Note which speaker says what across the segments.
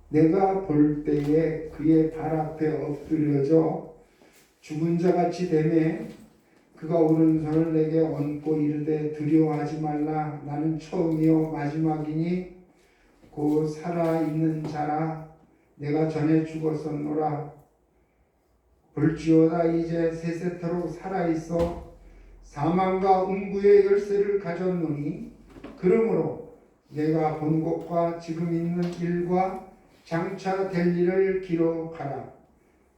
Speaker 1: 내가 볼 때에 그의 발 앞에 엎드려져 죽은 자같이 되매 그가 오른손을 내게 얹고 이르되 두려워하지 말라. 나는 처음이요 마지막이니 곧 살아있는 자라. 내가 전에 죽었었노라. 볼지어다 이제 세세토록 살아있어 사망과 음부의 열쇠를 가졌노니 그러므로 내가 본 것과 지금 있는 일과 장차 될 일을 기록하라.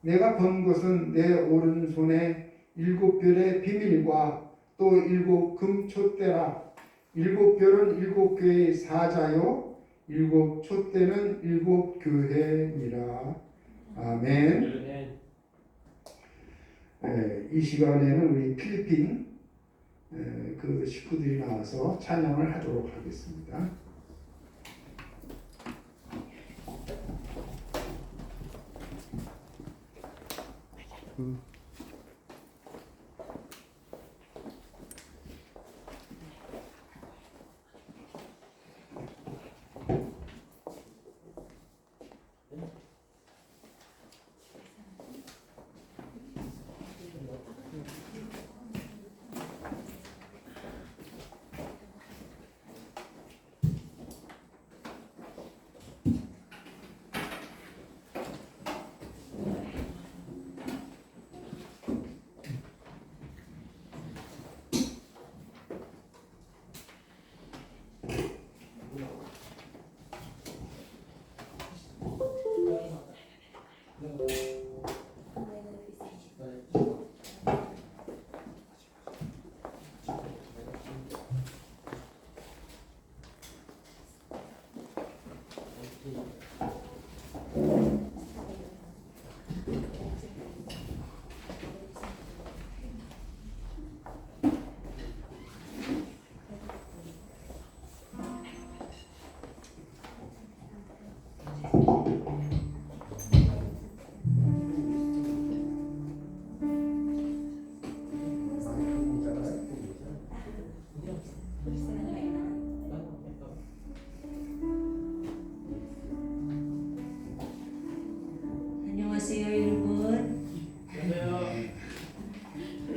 Speaker 1: 내가 본 것은 내 오른손에 7별의 비밀과 또 7 금촛대라. 7별은 7 교회의 사자요 7 촛대는 7 교회니라. 아멘. 이 시간에는 우리 필리핀 그 식구들이 나와서 찬양을 하도록 하겠습니다.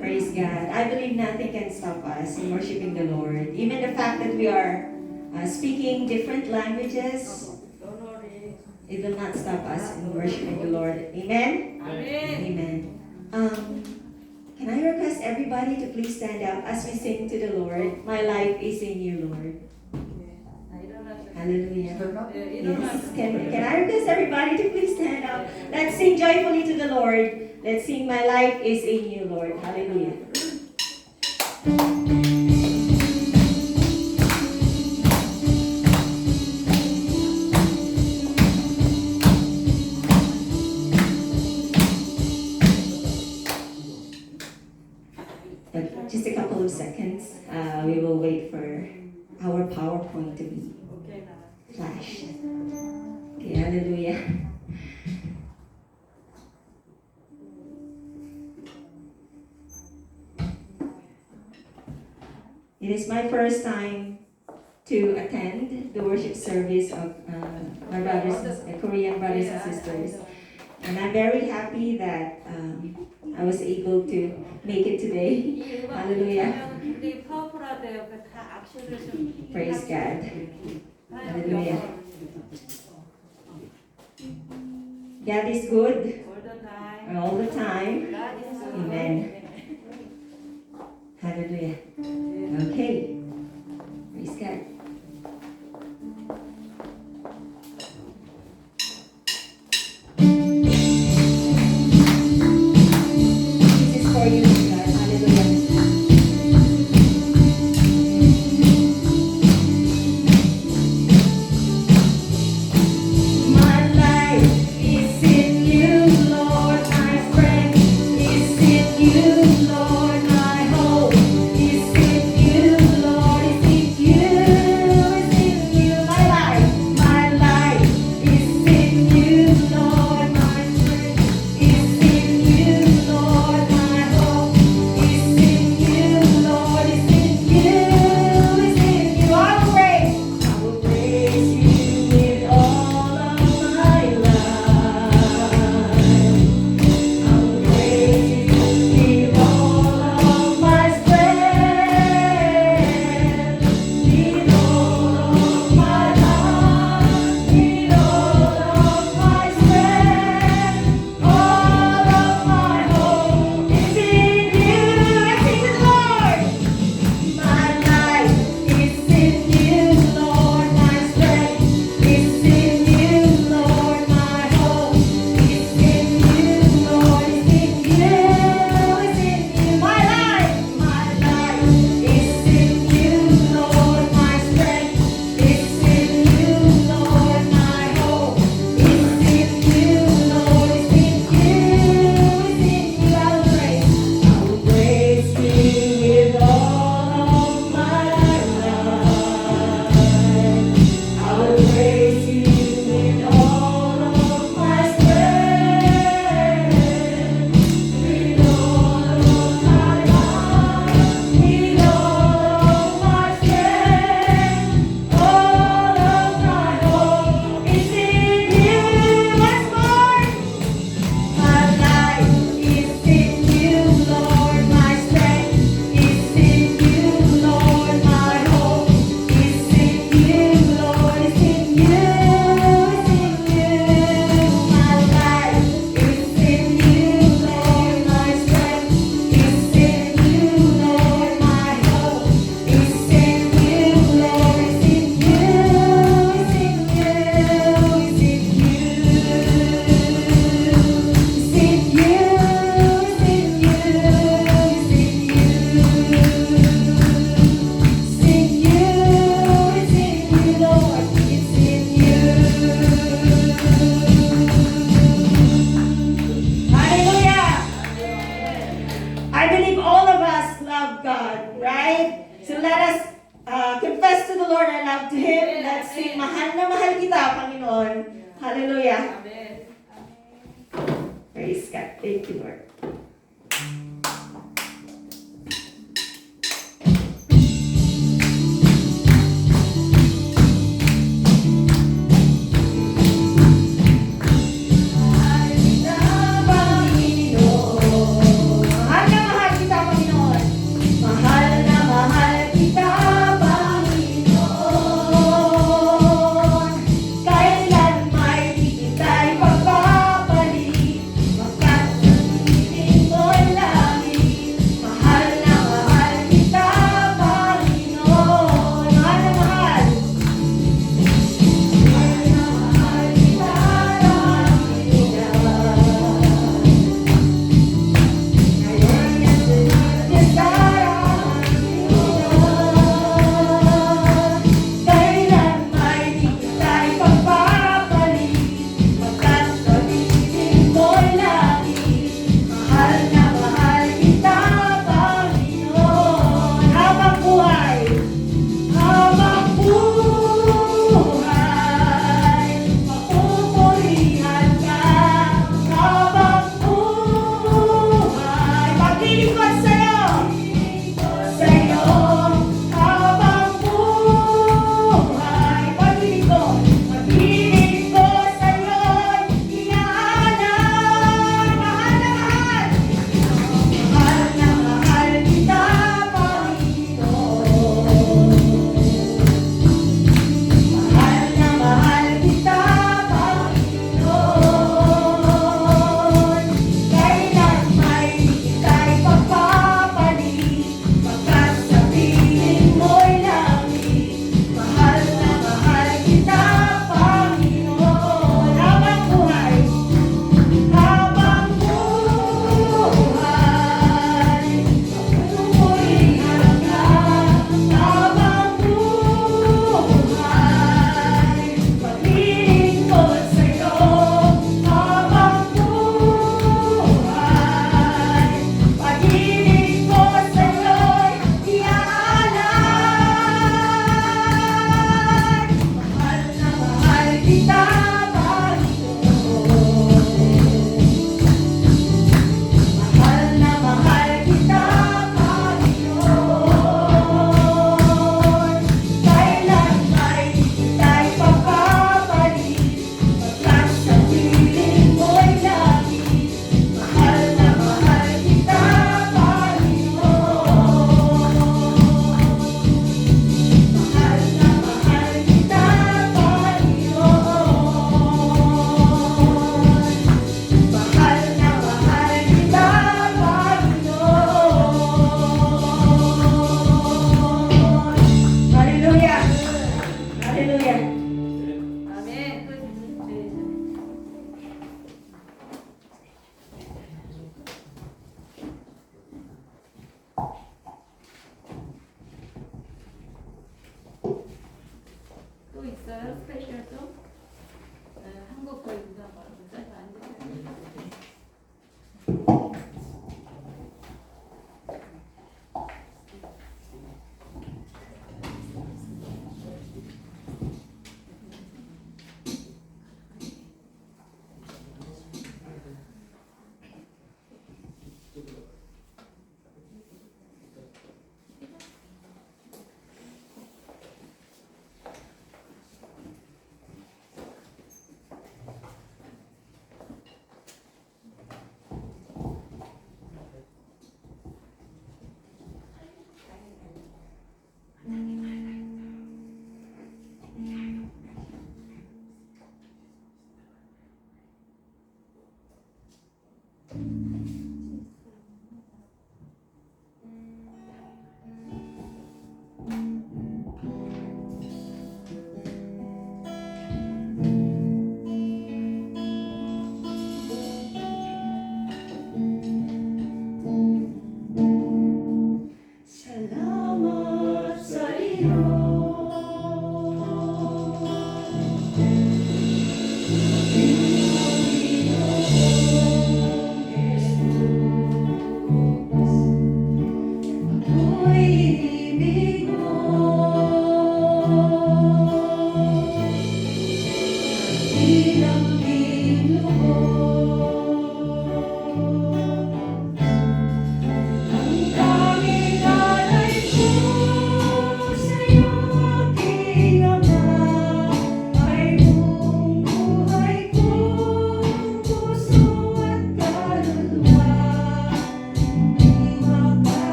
Speaker 2: Praise God. I believe nothing can stop us in worshiping the Lord. Even the fact that we are speaking different languages, it will not stop us in worshiping the Lord. Amen? Amen. Can I request everybody to please stand up as we sing to the Lord? My life is in you, Lord. Hallelujah. Yes. Can I request everybody to please stand up? Let's sing joyfully to the Lord. Let's sing, my life is in you, Lord. Hallelujah. But just a couple of seconds, we will wait for our PowerPoint to be flashed. Okay, hallelujah. It is my first time to attend the worship service of my brothers, Korean brothers and sisters. And I'm very happy that I was able to make it today. Hallelujah. Praise God. Hallelujah. God is good all the time. Amen. Hallelujah. Okay. Praise God. This is for you, God. Hallelujah. My life is in you, Lord. My strength is in you, Lord. My hope is Hallelujah.
Speaker 3: Amen.
Speaker 2: Praise God. Thank you, Lord. Mahal kita, Panginoon. Mahal kita, Panginoon. Mahal na mahal kita, Panginoon. Kailan may di kita'y pagbabalik, magkat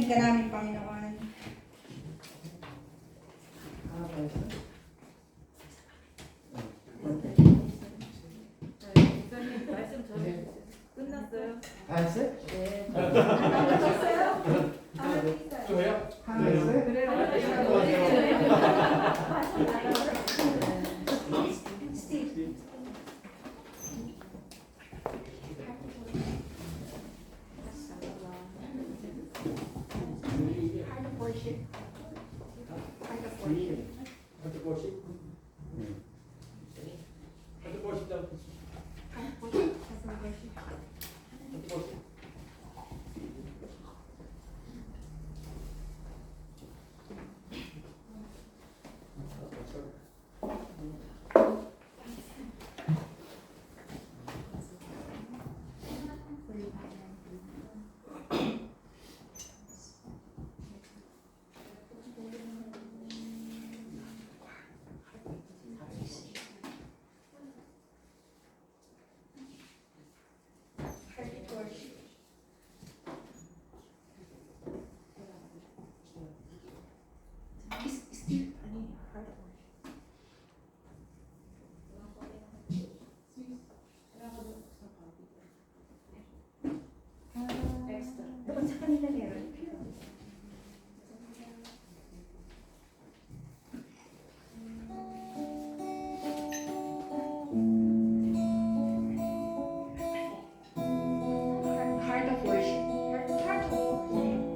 Speaker 3: ka namin, Panginoon.
Speaker 4: 끝났어요?
Speaker 5: 다 했어요?
Speaker 4: 네.
Speaker 5: 저요?
Speaker 1: 다 했어요?
Speaker 4: 그래요.
Speaker 3: Doon sa kanila meron. Heart of worship. Heart of worship.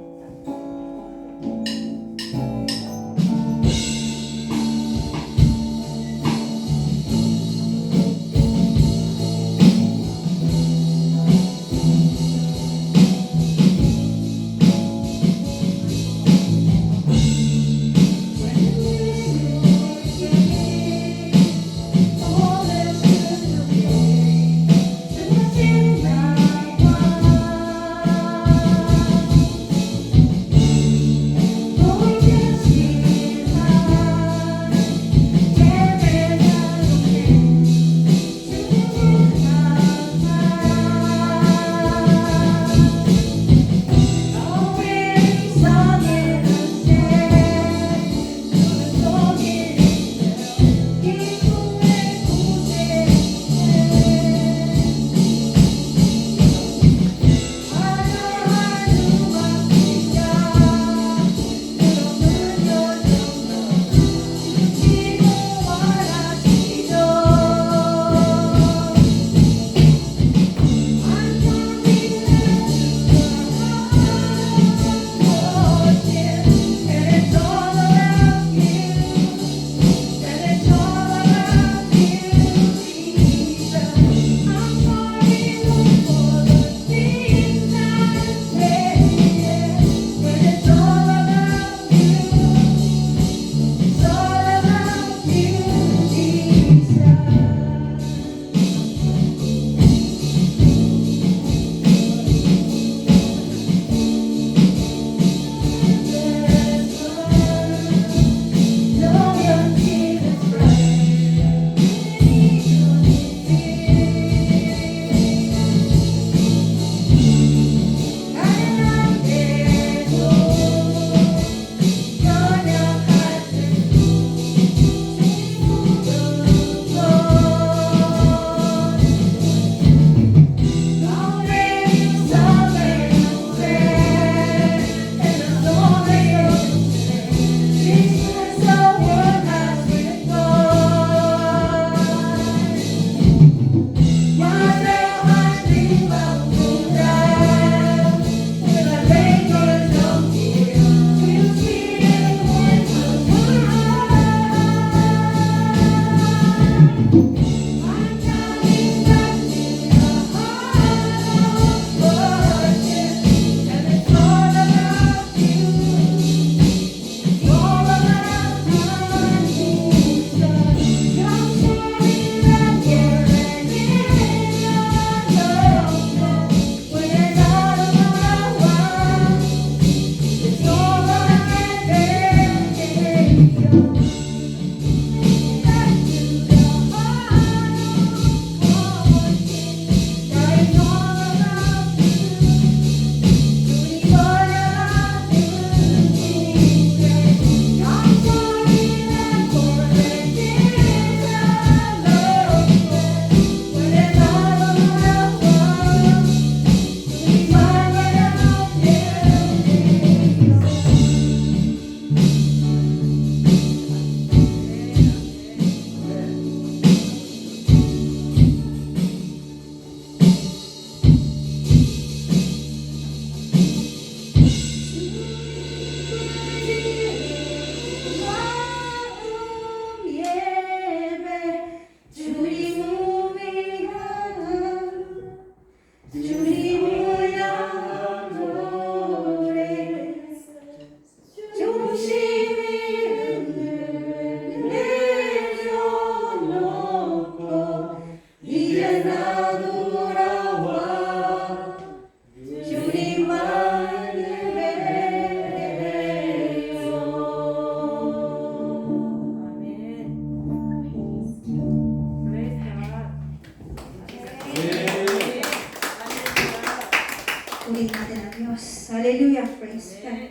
Speaker 2: 할렐루야. Praise God.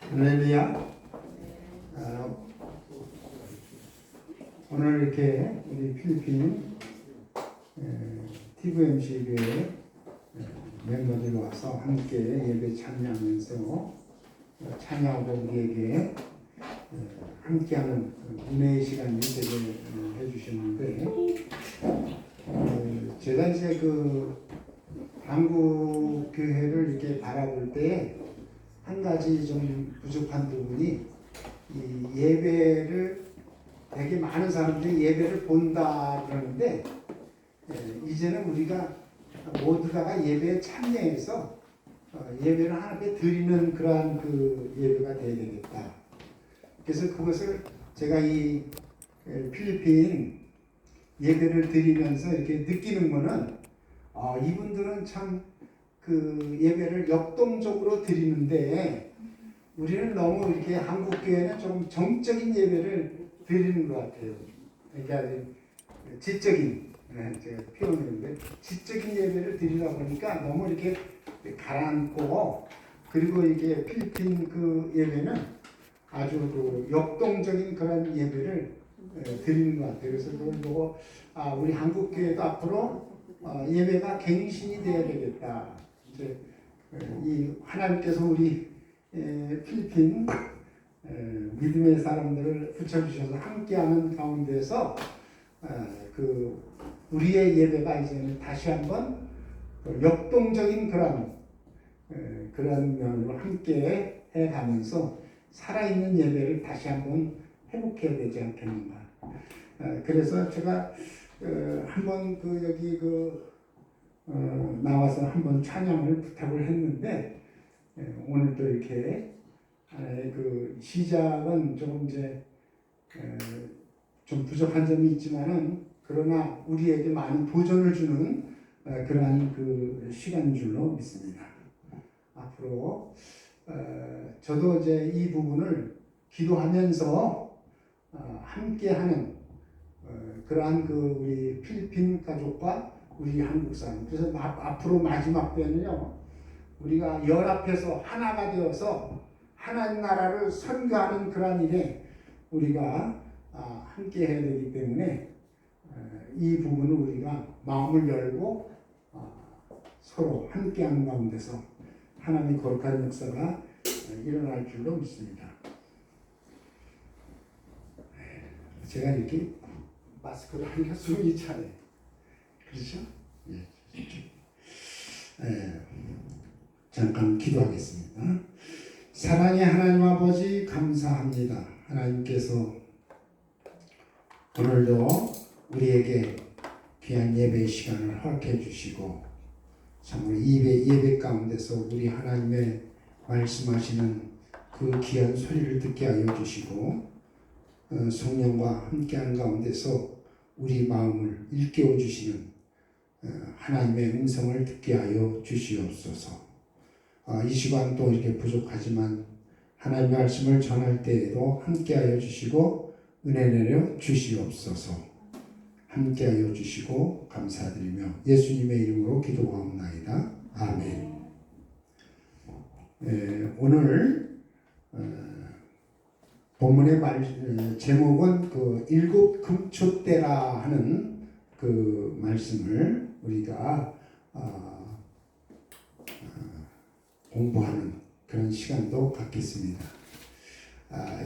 Speaker 1: 할렐루야. 오늘 이렇게 우리 필리핀 TVMC 교회 멤버들 와서 함께 예배 참여하면서 찬양하고 우리에게 함께하는 은혜의 시간을 되게 해주셨는데, 제가 이제 그 한국 교회를 이렇게 바라볼 때 한 가지 좀 부족한 부분이, 이 예배를 되게 많은 사람들이 예배를 본다 그러는데, 이제는 우리가 모두가 예배에 참여해서 예배를 하나님께 드리는 그러한 그 예배가 되어야 되겠다. 그래서 그것을 제가 이 필리핀 예배를 드리면서 이렇게 느끼는 거는, 이분들은 참 그 예배를 역동적으로 드리는데, 우리는 너무 이렇게 한국 교회는 좀 정적인 예배를 드리는 것 같아요. 그러니까 지적인, 제가 표현했는데 지적인 예배를 드리다 보니까 너무 이렇게 가라앉고, 그리고 이게 필리핀 그 예배는 아주 그 역동적인 그런 예배를 드리는 것 같아요. 그래서 그걸 보고 우리 한국 교회도 앞으로 예배가 갱신이 되어야 되겠다. 이제 이 하나님께서 우리 필리핀 믿음의 사람들을 붙여주셔서 함께하는 가운데서 그 우리의 예배가 이제는 다시 한번 역동적인 그런 면으로 함께 해가면서 살아있는 예배를 다시 한번 회복해야 되지 않겠는가. 그래서 제가 한번 여기 나와서 한번 찬양을 부탁을 했는데, 오늘도 이렇게 그 시작은 조금 이제 좀 부족한 점이 있지만은, 그러나 우리에게 많은 도전을 주는 그러한 그 시간인 줄로 믿습니다. 앞으로 저도 이제 이 부분을 기도하면서 함께하는 그러한 그 우리 필리핀 가족과 우리 한국 사람, 그래서 앞으로 마지막 때는요, 우리가 연합해서 하나가 되어서 하나님 나라를 선교하는 그러한 일에 우리가 함께 해야 되기 때문에 이 부분을 우리가 마음을 열고 서로 함께하는 가운데서 하나님의 거룩한 역사가 일어날 줄로 믿습니다. 제가 이렇게 마스크를 하니까 숨이 차네. 그렇죠? 잠깐 기도하겠습니다. 사랑의 하나님 아버지, 감사합니다. 하나님께서 오늘도 우리에게 귀한 예배 시간을 허락해 주시고, 정말 예배 가운데서 우리 하나님의 말씀하시는 그 귀한 소리를 듣게 하여 주시고, 성령과 함께하는 가운데서 우리 마음을 일깨워 주시는 하나님의 음성을 듣게 하여 주시옵소서. 이 시간 또 이렇게 부족하지만 하나님의 말씀을 전할 때에도 함께하여 주시고 은혜 내려 주시옵소서. 함께하여 주시고 감사드리며 예수님의 이름으로 기도하옵나이다. 아멘. 오늘 본문의 제목은 그 일곱 금초대라 하는 그 말씀을 우리가 공부하는 그런 시간도 갖겠습니다.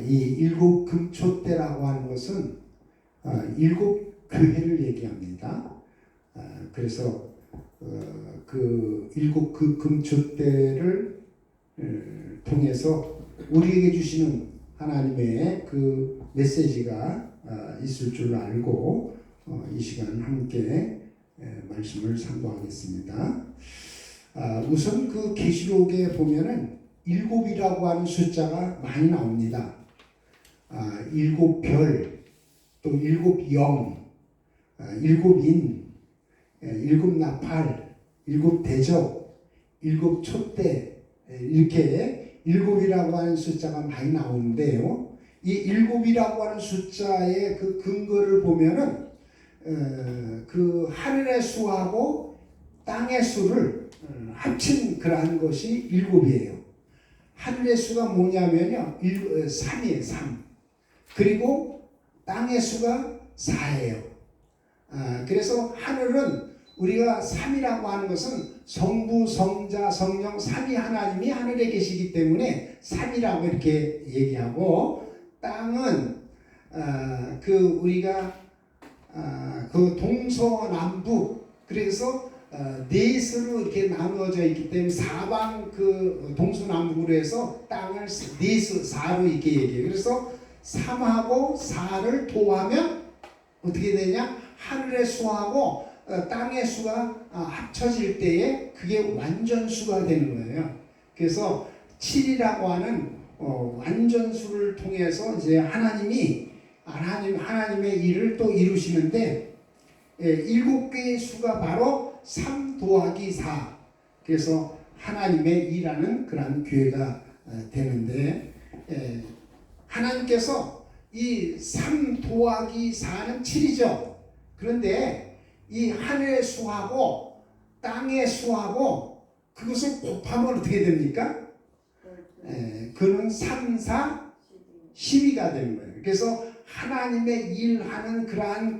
Speaker 1: 이 일곱 금초대라고 하는 것은 일곱 교회를 얘기합니다. 그래서 그 일곱 그 금초대를 통해서 우리에게 주시는 하나님의 그 메시지가 있을 줄 알고 이 시간 함께 말씀을 상고하겠습니다. 우선 그 계시록에 보면은 일곱이라고 하는 숫자가 많이 나옵니다. 일곱 별, 또 일곱 영, 일곱 인, 일곱 나팔, 일곱 대적, 일곱 촛대, 이렇게 일곱이라고 하는 숫자가 많이 나오는데요. 이 일곱이라고 하는 숫자의 그 근거를 보면은 그 하늘의 수하고 땅의 수를 합친 그러한 것이 7이에요. 하늘의 수가 뭐냐면요, 3이에요. 3. 그리고 땅의 수가 4예요. 그래서 하늘은 우리가 3이라고 하는 것은 성부, 성자, 성령, 삼위 하나님이 하늘에 계시기 때문에 3이라고 이렇게 얘기하고, 땅은 그 우리가 그 동서남북, 그래서 넷으로 이렇게 나누어져 있기 때문에 사방 그 동서남북으로 해서 땅을 넷으로 4로 이렇게 얘기해요. 그래서 3하고 4를 도하면 어떻게 되냐? 하늘의 수하고 땅의 수가 합쳐질 때에 그게 완전수가 되는 거예요. 그래서 7이라고 하는 완전수를 통해서 이제 하나님의 일을 또 이루시는데, 7개의 수가 바로 3 더하기 4. 그래서 하나님의 일하는 그런 교회가 되는데, 하나님께서 이 3 더하기 4는 7이죠. 그런데 이 하늘의 수하고 땅의 수하고 그것을 곱하면 어떻게 됩니까? 그는 3, 4, 12가 되는 거예요. 그래서 하나님의 일하는 그러한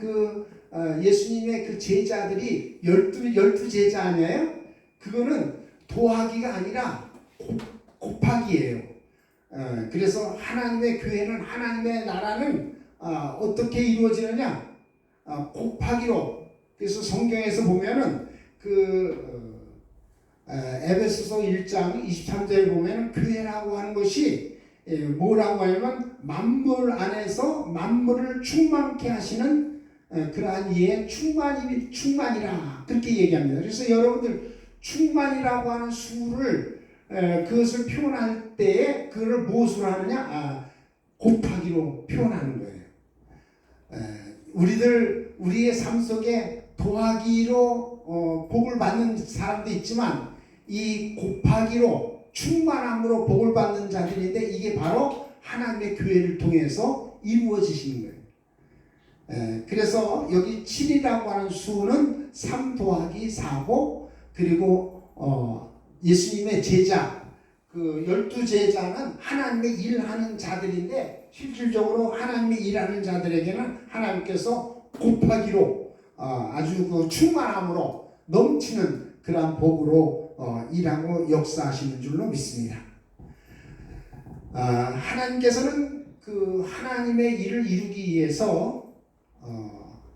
Speaker 1: 예수님의 그 제자들이 12 제자 아니에요? 그거는 도하기가 아니라 곱하기예요. 그래서 하나님의 교회는, 하나님의 나라는 어떻게 이루어지느냐? 곱하기로. 그래서 성경에서 보면은 에베소서 1장 23절에 보면은 교회라고 하는 것이 뭐라고 하냐면 만물 안에서 만물을 충만케 하시는 그러한 이의 충만이라 그렇게 얘기합니다. 그래서 여러분들 충만이라고 하는 수를 그것을 표현할 때에 그걸 무엇으로 하느냐? 곱하기로 표현하는 거예요. 우리의 삶 속에 도하기로 복을 받는 사람도 있지만 이 곱하기로 충만함으로 복을 받는 자들인데, 이게 바로 하나님의 교회를 통해서 이루어지시는 거예요. 그래서 여기 7이라고 하는 수는 3 더하기 4고, 그리고 예수님의 제자, 그 12제자는 하나님의 일하는 자들인데, 실질적으로 하나님의 일하는 자들에게는 하나님께서 곱하기로 아주 그 충만함으로 넘치는 그러한 복으로 일하고 역사하시는 줄로 믿습니다. 하나님께서는 그 하나님의 일을 이루기 위해서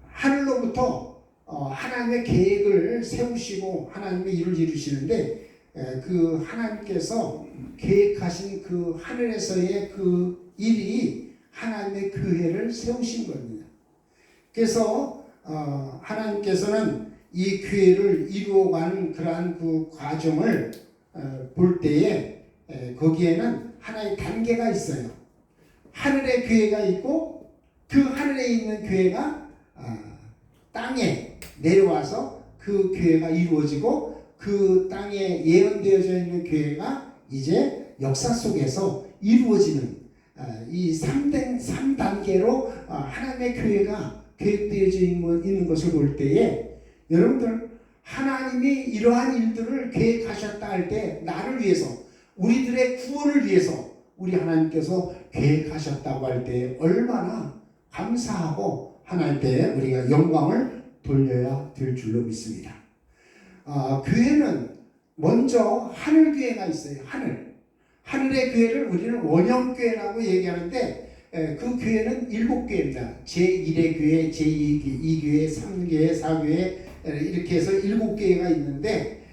Speaker 1: 하늘로부터 하나님의 계획을 세우시고 하나님의 일을 이루시는데, 그 하나님께서 계획하신 그 하늘에서의 그 일이 하나님의 교회를 세우신 겁니다. 그래서 하나님께서는 이 교회를 이루어가는 그러한 그 과정을 볼 때에 거기에는 하나의 단계가 있어요. 하늘의 교회가 있고, 그 하늘에 있는 교회가 땅에 내려와서 그 교회가 이루어지고, 그 땅에 예언되어져 있는 교회가 이제 역사 속에서 이루어지는 이 3단계로 하나님의 교회가 계획되어져 있는 것을 볼 때에, 여러분들 하나님이 이러한 일들을 계획하셨다 할 때 나를 위해서, 우리들의 구원을 위해서 우리 하나님께서 계획하셨다고 할 때 얼마나 감사하고 하나님께 우리가 영광을 돌려야 될 줄로 믿습니다. 교회는 먼저 하늘교회가 있어요. 하늘의 교회를 우리는 원형교회라고 얘기하는데, 그 교회는 7교회입니다. 제1의 교회, 제2교회, 3교회, 4교회 이렇게 해서 7교회가 있는데,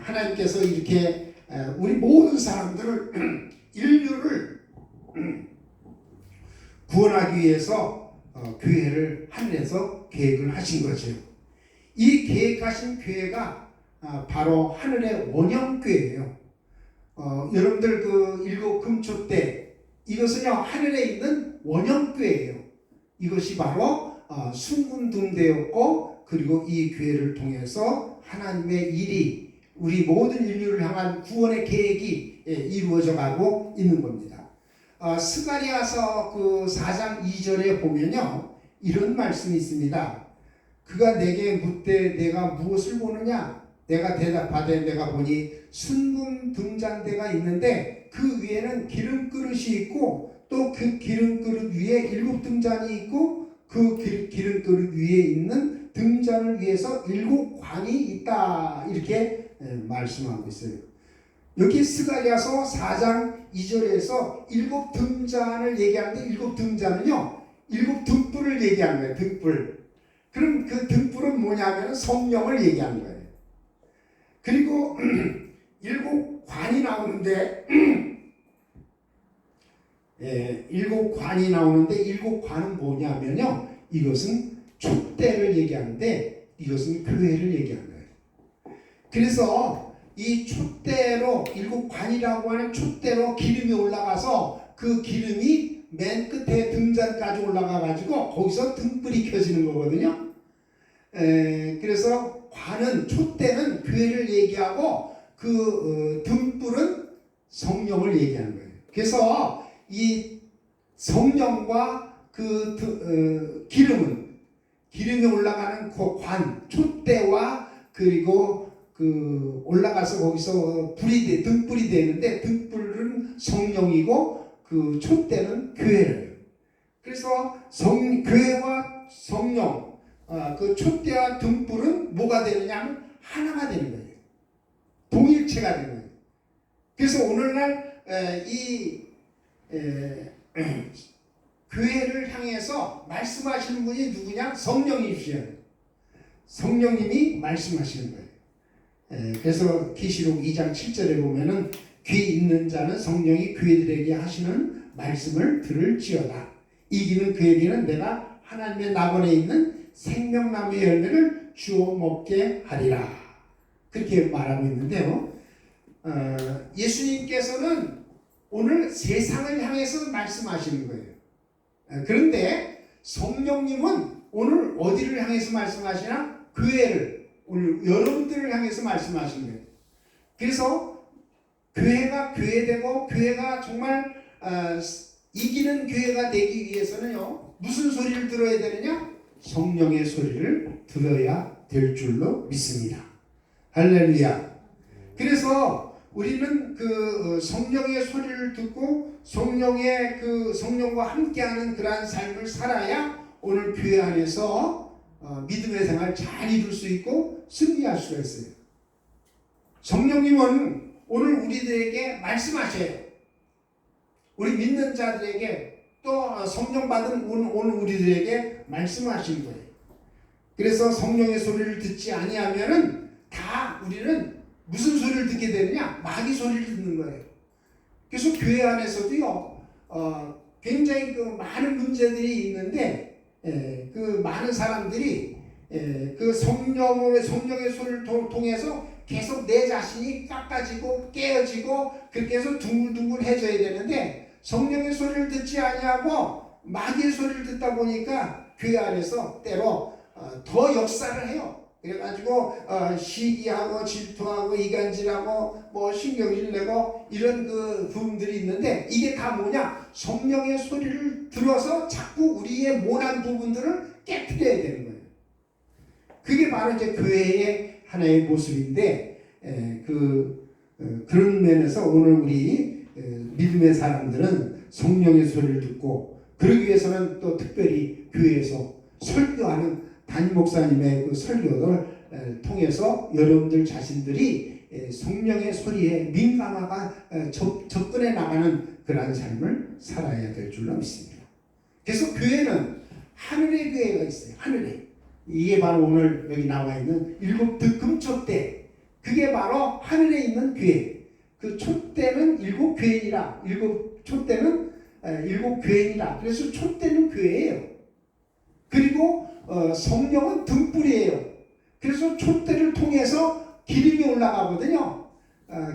Speaker 1: 하나님께서 이렇게 우리 모든 사람들을 인류를 구원하기 위해서 교회를 하늘에서 계획을 하신 거죠. 이 계획하신 교회가 바로 하늘의 원형교회예요. 여러분들 그 7 금초 때 이것은요 하늘에 있는 원형교회예요. 이것이 바로 순금등대였고, 그리고 이 교회를 통해서 하나님의 일이, 우리 모든 인류를 향한 구원의 계획이 이루어져 가고 있는 겁니다. 스가랴서 그 4장 2절에 보면요 이런 말씀이 있습니다. 그가 내게 묻되 내가 무엇을 보느냐? 내가 대답하되 내가 보니 순금 등잔대가 있는데 그 위에는 기름 그릇이 있고 또 그 기름 그릇 위에 7 등잔이 있고 그 기름 그릇 위에 있는 등잔을 위해서 7 관이 있다. 이렇게 말씀하고 있어요. 여기 스가랴서 4장 2절에서 7 등잔을 얘기하는데 7 등잔은요 7 등불을 얘기하는 거예요. 등불. 그럼 그 등불은 뭐냐면 성령을 얘기하는 거예요. 그리고 7 관이 나오는데 7 관이 나오는데 7 관은 뭐냐면요 이것은 촛대를 얘기하는데 이것은 교회를 얘기하는 거예요. 그래서 이 촛대로 7 관이라고 하는 촛대로 기름이 올라가서 그 기름이 맨 끝에 등잔까지 올라가 가지고 거기서 등불이 켜지는 거거든요. 그래서 관은 촛대는 교회를 얘기하고 그 등불은 성령을 얘기하는 거예요. 그래서 이 성령과 그 기름이 올라가는 그 관, 촛대와 그리고 그 올라가서 거기서 등불이 되는데 등불은 성령이고 그 촛대는 교회예요. 그래서 교회와 성령, 그 촛대와 등불은 뭐가 되느냐 하면 하나가 되는 거예요. 동일체가 되는 거예요. 그래서 오늘날 이 교회를 향해서 말씀하시는 분이 누구냐? 성령이시여요. 성령님이 말씀하시는 거예요. 그래서 계시록 2장 7절에 보면은 귀 있는 자는 성령이 교회들에게 하시는 말씀을 들을지어다. 이기는 그에게는 내가 하나님의 낙원에 있는 생명나무의 열매를 주어 먹게 하리라. 그렇게 말하고 있는데요. 예수님께서는 오늘 세상을 향해서 말씀하시는 거예요. 그런데 성령님은 오늘 어디를 향해서 말씀하시나? 교회를, 오늘 여러분들을 향해서 말씀하시는 거예요. 그래서 교회가 교회되고 교회가 정말 이기는 교회가 되기 위해서는요 무슨 소리를 들어야 되느냐? 성령의 소리를 들어야 될 줄로 믿습니다. 할렐루야. 그래서 우리는 그 성령의 소리를 듣고 성령과 함께하는 그러한 삶을 살아야 오늘 교회 안에서 믿음의 생활 잘 이룰 수 있고 승리할 수가 있어요. 성령님은 오늘 우리들에게 말씀하셔요. 우리 믿는 자들에게 또 성령 받은 오늘 우리들에게 말씀하시는 거예요. 그래서 성령의 소리를 듣지 아니하면은 다 우리는 무슨 소리를 듣게 되느냐? 마귀 소리를 듣는 거예요. 그래서 교회 안에서도요, 굉장히 그 많은 문제들이 있는데, 그 많은 사람들이 그 성령의 소리를 통해서 계속 내 자신이 깎아지고 깨어지고 그렇게 해서 둥글둥글해져야 되는데 성령의 소리를 듣지 아니하고 마귀의 소리를 듣다 보니까 교회 안에서 때로 더 역사를 해요. 그래가지고 시기하고 질투하고 이간질하고 뭐 신경질 내고 이런 그 부분들이 있는데 이게 다 뭐냐? 성령의 소리를 들어서 자꾸 우리의 모난 부분들을 깨트려야 되는 거예요. 그게 바로 이제 교회의 하나의 모습인데 그런 면에서 오늘 우리 믿음의 사람들은 성령의 소리를 듣고 그러기 위해서는 또 특별히 교회에서 설교하는 담임 목사님의 그 설교를 통해서 여러분들 자신들이 성령의 소리에 민감하가 접근해 나가는 그러한 삶을 살아야 될 줄로 믿습니다. 그래서 교회는 하늘의 교회가 있어요. 하늘에. 이게 바로 오늘 여기 나와 있는 7 금촛대. 그게 바로 하늘에 있는 교회. 그 촛대는 7 교회니라. 촛대는 7 교회니라. 그래서 촛대는 교회예요. 그리고 성령은 등불이에요. 그래서 촛대를 통해서 기름이 올라가거든요.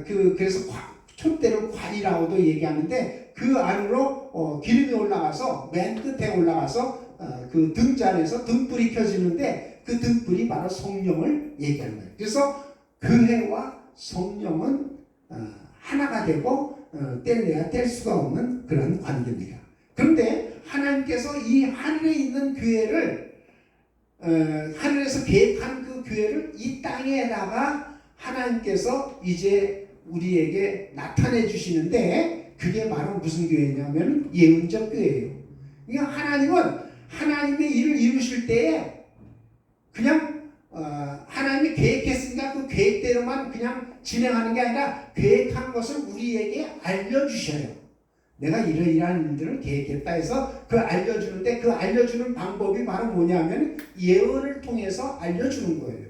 Speaker 1: 그래서 촛대를 관이라고도 얘기하는데 그 안으로 기름이 올라가서 맨 끝에 올라가서 그 등잔에서 등불이 켜지는데 그 등불이 바로 성령을 얘기하는 거예요. 그래서 교회와 성령은 하나가 되고 뗄래야 뗄 수가 없는 그런 관계입니다. 그런데 하나님께서 이 하늘에 있는 교회를 하늘에서 계획한 그 교회를 이 땅에다가 하나님께서 이제 우리에게 나타내 주시는데 그게 바로 무슨 교회냐면 예언적 교회예요. 그러니까 하나님은 하나님의 일을 이루실 때에 그냥 하나님이 계획했으니까 그 계획대로만 그냥 진행하는 게 아니라 계획한 것을 우리에게 알려주셔요. 내가 이러이러한 일들을 계획했다 해서 그 알려주는데 그 알려주는 방법이 바로 뭐냐면 예언을 통해서 알려주는 거예요.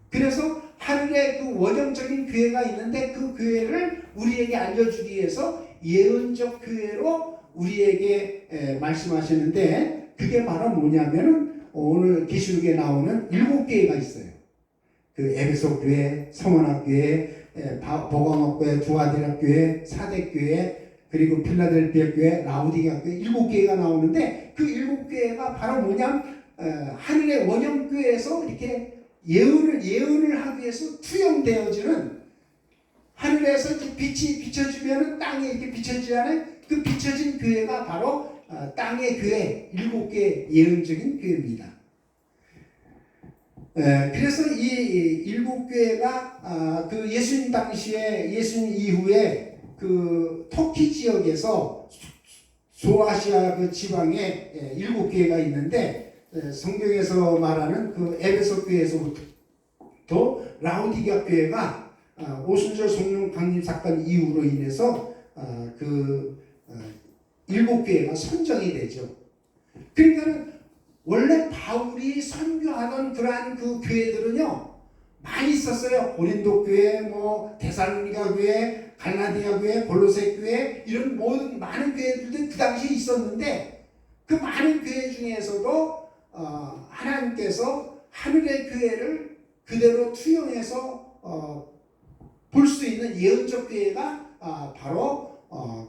Speaker 1: 그래서 하늘에 그 원형적인 교회가 있는데 그 교회를 우리에게 알려주기 위해서 예언적 교회로 우리에게 말씀하시는데 그게 바로 뭐냐면은 오늘 계시록에 나오는 7교회가 있어요. 그 에베소 교회, 서머나 교회, 버가모 교회, 두아디라 교회, 사대 교회, 그리고 필라델피아 교회, 라우디게아 교회 7교회가 나오는데 그 7교회가 바로 뭐냐면 하늘의 원형 교회에서 이렇게 예언을 하기 위해서 투영되어지는 하늘에서 이제 빛이 비춰지면 땅에 이렇게 비춰지잖아요. 그 비춰진 교회가 바로 땅의 교회 7개 예언적인 교회입니다. 그래서 이 7교회가 그 예수님 당시에 예수님 이후에 그 터키 지역에서 소아시아 그 지방에 7교회가 있는데 성경에서 말하는 그 에베소 교회에서부터 라우디게아 교회가 오순절 성령 강림 사건 이후로 인해서 그 7교회가 선정이 되죠. 그러니까는 원래 바울이 선교하던 그러한 그 교회들은요 많이 있었어요. 고린도 교회, 뭐 데살로니가 교회, 갈라디아 교회, 골로새 교회 이런 모든 많은 교회들도 그 당시에 있었는데 그 많은 교회 중에서도 하나님께서 하늘의 교회를 그대로 투영해서 볼 수 있는 예언적 교회가 바로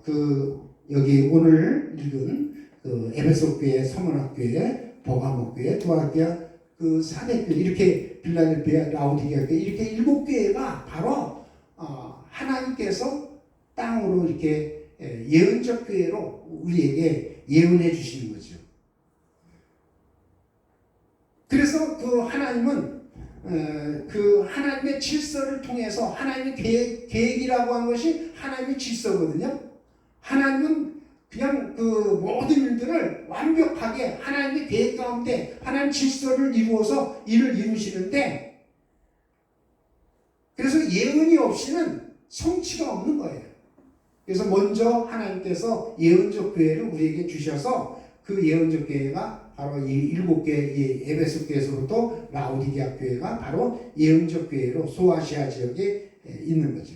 Speaker 1: 그 여기 오늘 읽은 그 에베소 교회, 서머나 교회, 버가모 교회, 두아디아 그 사대 교회 이렇게 빌라델피아, 라우디게아 교회 이렇게 7교회가 바로 하나님께서 땅으로 이렇게 예언적 교회로 우리에게 예언해 주시는 거죠. 그래서 그 하나님은 그 하나님의 질서를 통해서 하나님의 계획이라고 한 것이 하나님의 질서거든요. 하나님은 그냥 그 모든 일들을 완벽하게 하나님의 계획 가운데 하나님 질서를 이루어서 일을 이루시는데 그래서 예언이 없이는 성취가 없는 거예요. 그래서 먼저 하나님께서 예언적 교회를 우리에게 주셔서 그 예언적 교회가 바로 이 7개 이 에베소 교회에서부터 라우디게아 교회가 바로 예언적 교회로 소아시아 지역에 있는 거죠.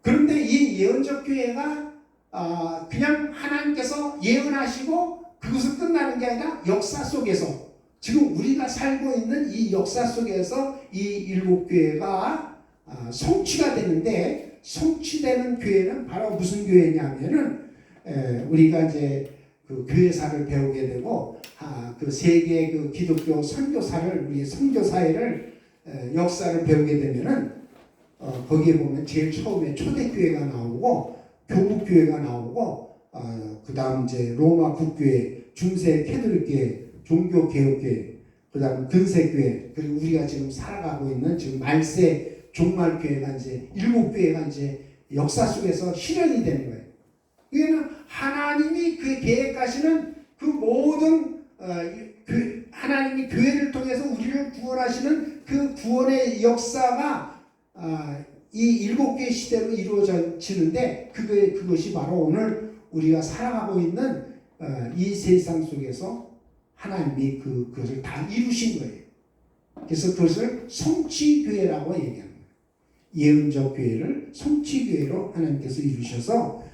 Speaker 1: 그런데 이 예언적 교회가 그냥 하나님께서 예언하시고 그것은 끝나는 게 아니라 역사 속에서 지금 우리가 살고 있는 이 역사 속에서 이 7교회가 성취가 되는데 성취되는 교회는 바로 무슨 교회냐면은 우리가 이제 그 교회사를 배우게 되고 그 세계 그 기독교 선교사를 우리 선교사회를 역사를 배우게 되면은 거기에 보면 제일 처음에 초대교회가 나오고 교북교회가 나오고 그 다음 이제 로마 국교회, 중세 캐톨릭교회, 종교개혁교회, 그 다음 근세교회, 그리고 우리가 지금 살아가고 있는 지금 말세 종말교회가 이제 7교회가 이제 역사 속에서 실현이 되는 거예요. 이거는 하나님이 그 계획하시는 그 모든 하나님이 교회를 통해서 우리를 구원하시는 그 구원의 역사가 이 7개 시대로 이루어지는데 그것이 바로 오늘 우리가 살아가고 있는 이 세상 속에서 하나님이 그것을 다 이루신 거예요. 그래서 그것을 성취교회라고 얘기합니다. 예언적 교회를 성취교회로 하나님께서 이루셔서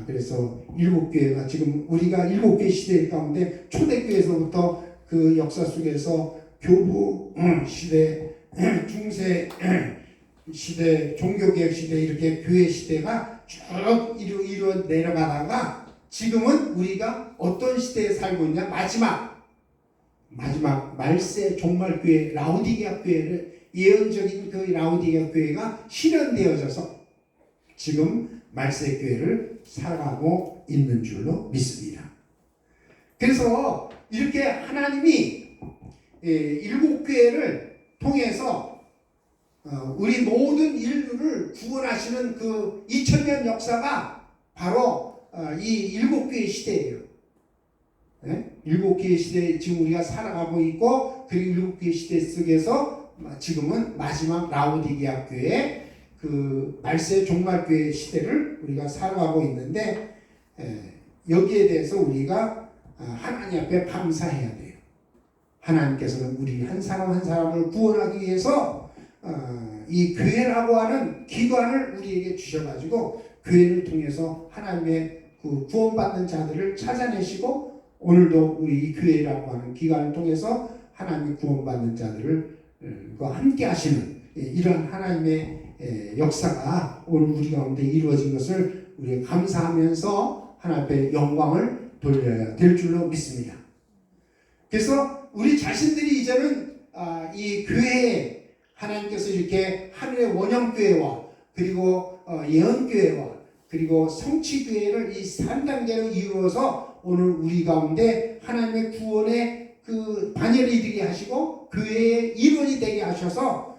Speaker 1: 그래서 7교회가 지금 우리가 7개 시대 가운데 초대교회에서부터 그 역사 속에서 교부 시대, 중세 시대, 종교개혁 시대 이렇게 교회 시대가 쭉 이루어 내려가다가 지금은 우리가 어떤 시대에 살고 있냐 마지막 말세 종말교회 라우디게아 교회를 예언적인 그 라우디게아 교회가 실현되어져서 지금 말세 교회를 살아가고 있는 줄로 믿습니다. 그래서 이렇게 하나님이 일곱 교회를 통해서 우리 모든 인류를 구원하시는 그 2000년 역사가 바로 이 일곱 교회 시대예요. 일곱 교회 시대에 지금 우리가 살아가고 있고, 그리고 일곱 교회 시대 속에서 지금은 마지막 라오디게아 교회, 그 말세 종말 교회 시대를 우리가 살아가고 있는데, 여기에 대해서 우리가 하나님 앞에 감사해야 돼요. 하나님께서는 우리 한 사람 한 사람을 구원하기 위해서 이 교회라고 하는 기관을 우리에게 주셔가지고 교회를 통해서 하나님의 그 구원받는 자들을 찾아내시고, 오늘도 우리 이 교회라고 하는 기관을 통해서 하나님의 구원받는 자들을 함께 하시는 이런 하나님의 역사가 오늘 우리 가운데 이루어진 것을 우리가 감사하면서 하나님 앞에 영광을 돌려야 될 줄로 믿습니다. 그래서 우리 자신들이 이제는 이 교회에 하나님께서 이렇게 하늘의 원형교회와 그리고 예언교회와 그리고 성취교회를 이 3단계로 이루어서 오늘 우리 가운데 하나님의 구원의 그 반열이 되게 하시고 교회의 일원이 되게 하셔서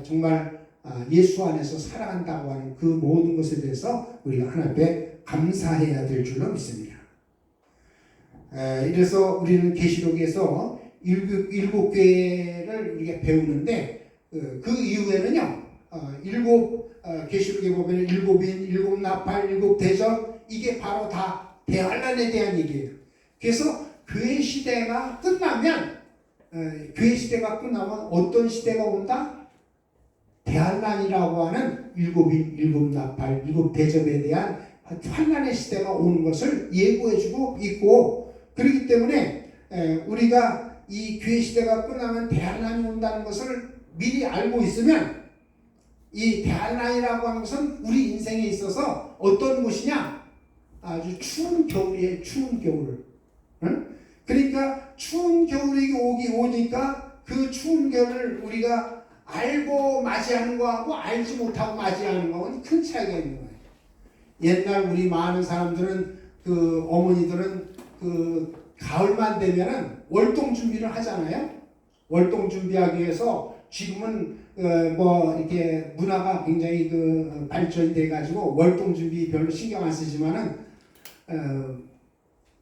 Speaker 1: 정말 예수 안에서 살아간다고 하는 그 모든 것에 대해서 우리가 하나님 앞에 감사해야 될 줄로 믿습니다. 이래서 우리는 계시록에서 일곱 교회를 우리가 배우는데 그 이후에는요, 계시록에 보면 일곱인, 일곱 나팔, 일곱 대접, 이게 바로 다 대환란에 대한 얘기예요. 그래서 교회 시대가 끝나면 어떤 시대가 온다? 대환란이라고 하는 일곱인, 일곱 나팔, 일곱 대접에 대한 환란의 시대가 오는 것을 예고해주고 있고, 그렇기 때문에 우리가 이 교회 시대가 끝나면 대환란이 온다는 것을 미리 알고 있으면, 이 대환란이라고 하는 것은 우리 인생에 있어서 어떤 것이냐? 아주 추운 겨울이에요. 추운 겨울. 응? 그러니까 추운 겨울이 오니까 그 추운 겨울을 우리가 알고 맞이하는 거하고 알지 못하고 맞이하는 거하고는 큰 차이가 있는 거예요. 옛날 우리 많은 사람들은 그 어머니들은 그 가을만 되면은 월동 준비를 하잖아요. 월동 준비하기 위해서 지금은 뭐 이렇게 문화가 굉장히 그 발전이 돼가지고 월동 준비 별로 신경 안 쓰지만은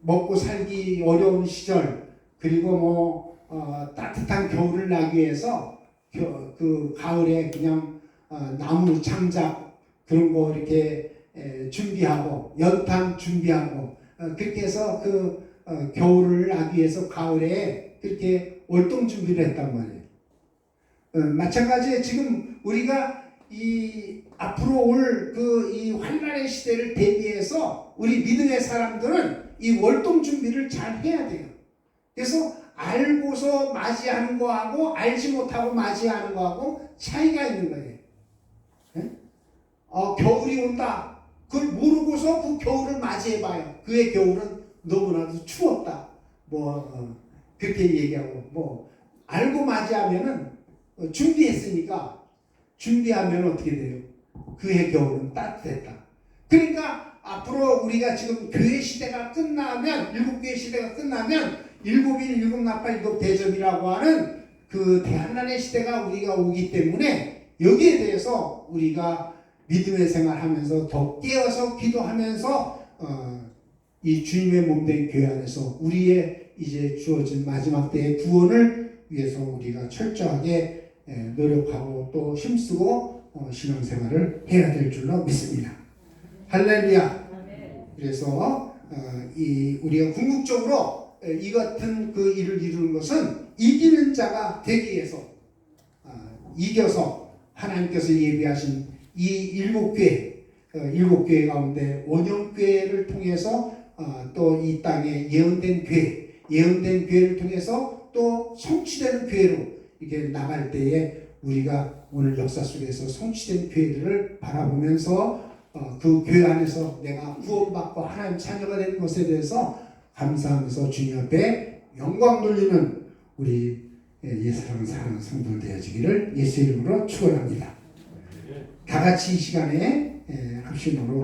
Speaker 1: 먹고 살기 어려운 시절, 그리고 뭐 따뜻한 겨울을 나기 위해서 그 가을에 그냥 나무 장작 그런 거 이렇게 준비하고 연탄 준비하고 그렇게 해서 그 겨울을 나기 위해서 가을에 그렇게 월동 준비를 했단 말이에요. 마찬가지에 지금 우리가 이 앞으로 올 그 이 환란의 시대를 대비해서 우리 믿음의 사람들은 이 월동 준비를 잘 해야 돼요. 그래서 알고서 맞이하는 거하고 알지 못하고 맞이하는 거하고 차이가 있는 거예요. 네? 겨울이 온다. 그걸 모르고서 그 겨울을 맞이해봐요. 그의 겨울은 너무나도 추웠다. 그렇게 얘기하고 알고 맞이하면은 준비했으니까 준비하면 어떻게 돼요? 그의 겨울은 따뜻했다. 그러니까 앞으로 우리가 지금 교회 시대가 끝나면, 일곱 교회 시대가 끝나면 일곱인, 일곱 나팔, 일곱 대접이라고 하는 그 대환란의 시대가 우리가 오기 때문에 여기에 대해서 우리가 믿음의 생활하면서 더 깨어서 기도하면서 이 주님의 몸된 교회 안에서 우리의 이제 주어진 마지막 때의 구원을 위해서 우리가 철저하게 노력하고 또 힘쓰고 신앙생활을 해야 될 줄로 믿습니다. 할렐루야. 그래서 우리가 궁극적으로 이 같은 그 일을 이루는 것은 이기는 자가 되기 위해서 이겨서 하나님께서 예비하신 이 일곱 교회 가운데 원형교회를 통해서 또 이 땅에 예언된 교회를 통해서 또 성취되는 교회로 이렇게 나갈 때에 우리가 오늘 역사 속에서 성취된 교회들을 바라보면서 그 교회 안에서 내가 구원받고 하나님 자녀가 되는 것에 대해서 감사하면서 주님 앞에 영광 돌리는 우리 예사랑 성도 되어지기를 예수 이름으로 축원합니다. 다 같이 이 시간에 합심으로